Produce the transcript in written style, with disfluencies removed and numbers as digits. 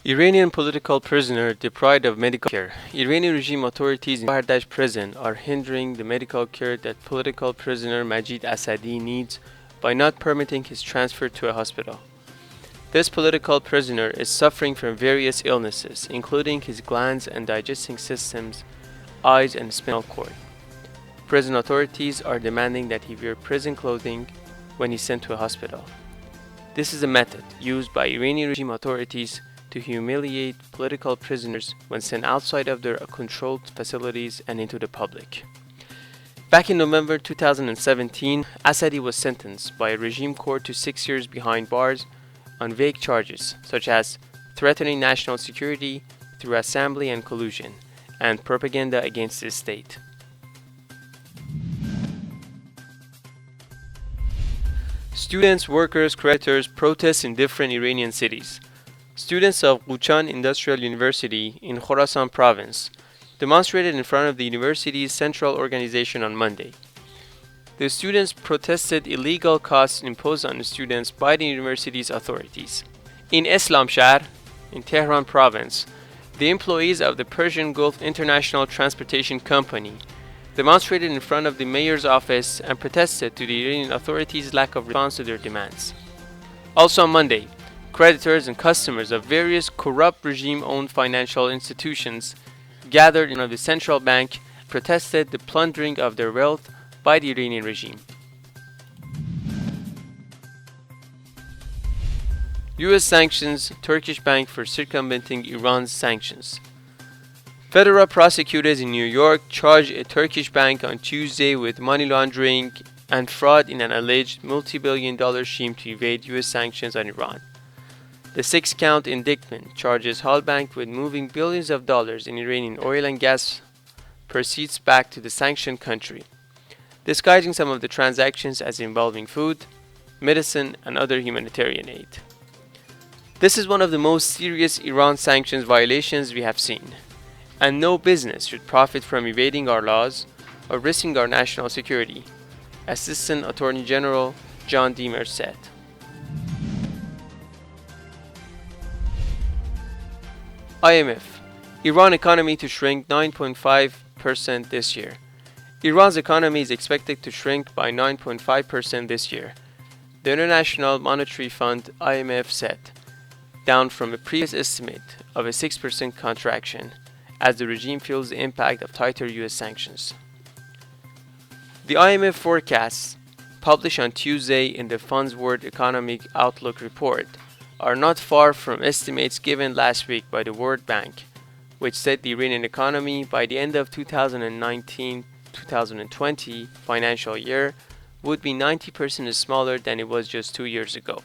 Iranian political prisoner deprived of medical care. Iranian regime authorities in Gohardasht Prison are hindering the medical care that political prisoner Majid Assadi needs by not permitting his transfer to a hospital. This political prisoner is suffering from various illnesses, including his glands and digesting systems, eyes, and spinal cord. Prison authorities are demanding that he wear prison clothing when he's sent to a hospital. This is a method used by Iranian regime authorities to humiliate political prisoners when sent outside of their controlled facilities and into the public. Back in November 2017, Assadi was sentenced by a regime court to 6 years behind bars on vague charges such as threatening national security through assembly and collusion, and propaganda against the state. Students, workers, creditors protest in different Iranian cities. Students of Quchan Industrial University in Khorasan province demonstrated in front of the university's central organization on Monday. The students protested illegal costs imposed on the students by the university's authorities. In Eslamshahr, in Tehran province, the employees of the Persian Gulf International Transportation Company demonstrated in front of the mayor's office and protested to the Iranian authorities' lack of response to their demands. Also on Monday, creditors and customers of various corrupt regime-owned financial institutions gathered in front of the central bank and protested the plundering of their wealth by the Iranian regime. U.S. sanctions Turkish bank for circumventing Iran's sanctions. Federal prosecutors in New York charged a Turkish bank on Tuesday with money laundering and fraud in an alleged multi-billion-dollar scheme to evade U.S. sanctions on Iran. The 6-count indictment charges Hall Bank with moving billions of dollars in Iranian oil and gas proceeds back to the sanctioned country, disguising some of the transactions as involving food, medicine, and other humanitarian aid. This is one of the most serious Iran sanctions violations we have seen, and no business should profit from evading our laws or risking our national security, Assistant Attorney General John Demer said. IMF. Iran economy to shrink 9.5% this year. Iran's economy is expected to shrink by 9.5% this year, the International Monetary Fund IMF said, down from a previous estimate of a 6% contraction as the regime feels the impact of tighter US sanctions. The IMF forecasts, published on Tuesday in the fund's World Economic Outlook report, are not far from estimates given last week by the World Bank, which said the Iranian economy by the end of 2019-2020 financial year would be 90% smaller than it was just 2 years ago.